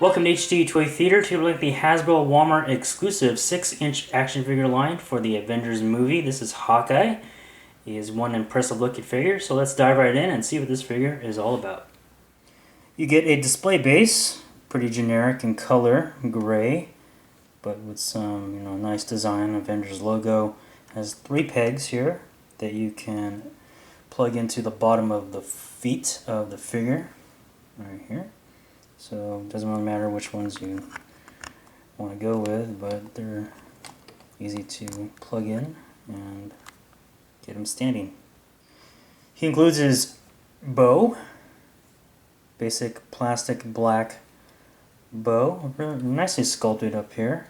Welcome to HDToyTheater. Today we're looking at the Hasbro Walmart exclusive 6-inch action figure line for the Avengers movie. This is Hawkeye. He is one impressive looking figure, so let's dive right in and see what this figure is all about. You get a display base, pretty generic in color, gray, but with some nice design. Avengers logo. Has 3 pegs here that you can plug into the bottom of the feet of the figure, right here. So it doesn't really matter which ones you want to go with, but they're easy to plug in and get him standing. He includes his bow, basic plastic black bow, really nicely sculpted up here.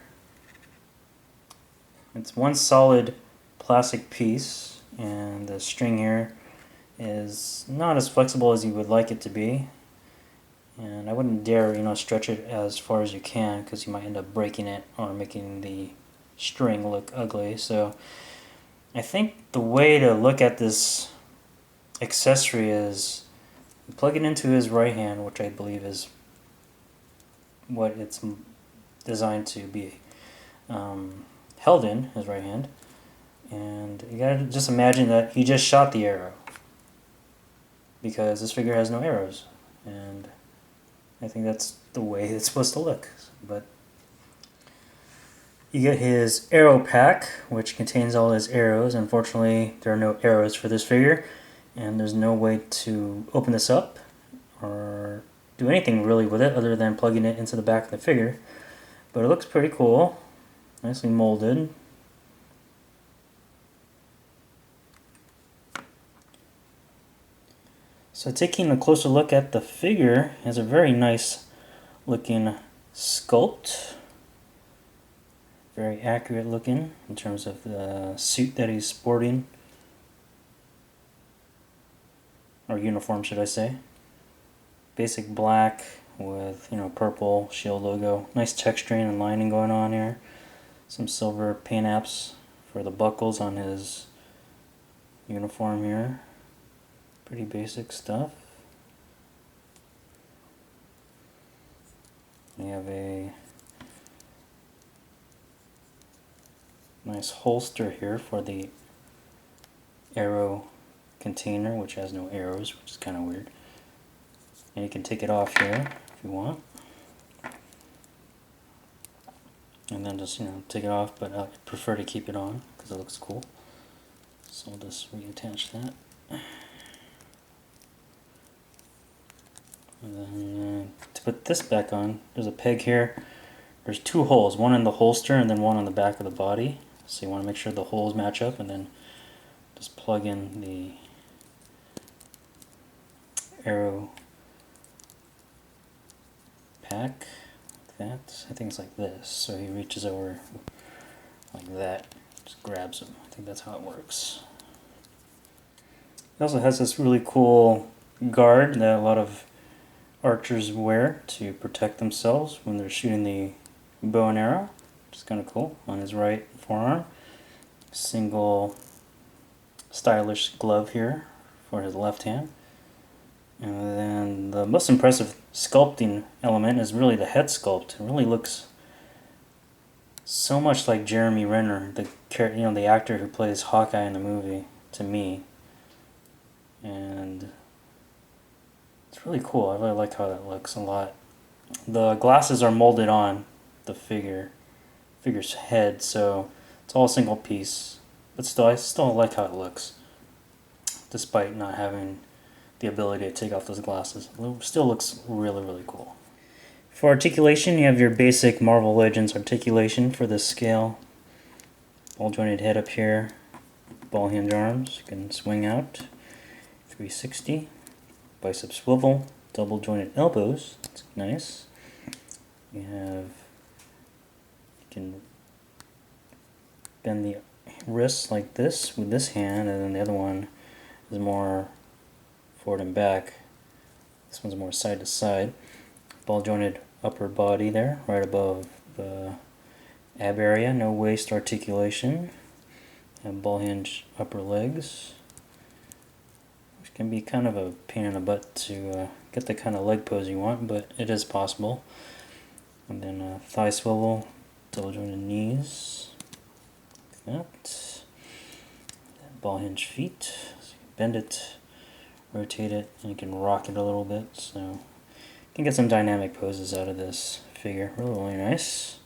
It's one solid plastic piece, and the string here is not as flexible as you would like it to be. And I wouldn't dare, stretch it as far as you can, because you might end up breaking it or making the string look ugly. So I think the way to look at this accessory is you plug it into his right hand, which I believe is what it's designed to be held in, his right hand. And you gotta just imagine that he just shot the arrow, because this figure has no arrows. And I think that's the way it's supposed to look. But you get his arrow pack, which contains all his arrows. Unfortunately, there are no arrows for this figure, and there's no way to open this up or do anything really with it other than plugging it into the back of the figure. But it looks pretty cool, nicely molded. So taking a closer look at the figure, it has a very nice looking sculpt. Very accurate looking in terms of the suit that he's sporting. Or uniform, should I say. Basic black with, purple S.H.I.E.L.D. logo. Nice texturing and lining going on here. Some silver paint apps for the buckles on his uniform here. Pretty basic stuff. We have a nice holster here for the arrow container, which has no arrows, which is kind of weird. And you can take it off here if you want. And then just, take it off, but I prefer to keep it on because it looks cool. So I'll just reattach that. And then to put this back on, there's a peg here. There's 2 holes, one in the holster and then one on the back of the body. So you want to make sure the holes match up, and then just plug in the arrow pack like that. I think it's like this. So he reaches over like that, just grabs him. I think that's how it works. It also has this really cool guard that a lot of archers wear to protect themselves when they're shooting the bow and arrow, which is kind of cool, on his right forearm. Single stylish glove here for his left hand. And then the most impressive sculpting element is really the head sculpt. It really looks so much like Jeremy Renner, the actor who plays Hawkeye in the movie, to me. And it's really cool. I really like how that looks a lot. The glasses are molded on the figure's head, so it's all a single piece. But still, I still like how it looks, despite not having the ability to take off those glasses. It still looks really, really cool. For articulation, you have your basic Marvel Legends articulation for this scale. Ball jointed head up here, ball hinge arms, you can swing out, 360. Bicep swivel, double jointed elbows, that's nice. You can bend the wrists like this with this hand, and then the other one is more forward and back. This one's more side to side. Ball jointed upper body there, right above the ab area, no waist articulation. And ball hinge upper legs. Can be kind of a pain in the butt to get the kind of leg pose you want, but it is possible. And then a thigh swivel, double jointed knees, like that. Ball hinge feet, so you can bend it, rotate it, and you can rock it a little bit, so you can get some dynamic poses out of this figure. Really nice.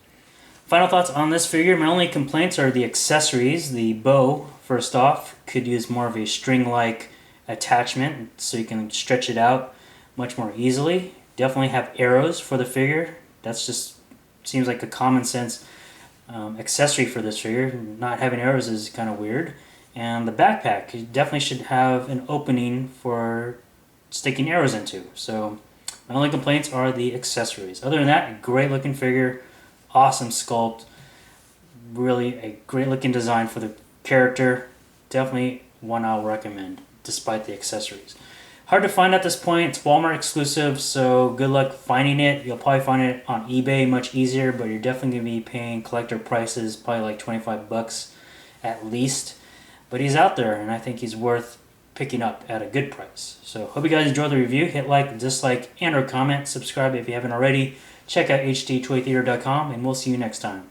Final thoughts on this figure. My only complaints are the accessories. The bow, first off, could use more of a string-like attachment so you can stretch it out much more easily. Definitely have arrows for the figure. That's just seems like a common sense accessory for this figure. Not having arrows is kind of weird. And the backpack, you definitely should have an opening for sticking arrows into. So my only complaints are the accessories. Other than that, great looking figure, awesome sculpt, really a great looking design for the character. Definitely one I'll recommend, despite the accessories. Hard to find at this point. It's Walmart exclusive, so good luck finding it. You'll probably find it on eBay much easier, but you're definitely going to be paying collector prices, probably like 25 bucks at least. But he's out there, and I think he's worth picking up at a good price. So hope you guys enjoyed the review. Hit like, dislike, and or comment. Subscribe if you haven't already. Check out HDToyTheater.com, and we'll see you next time.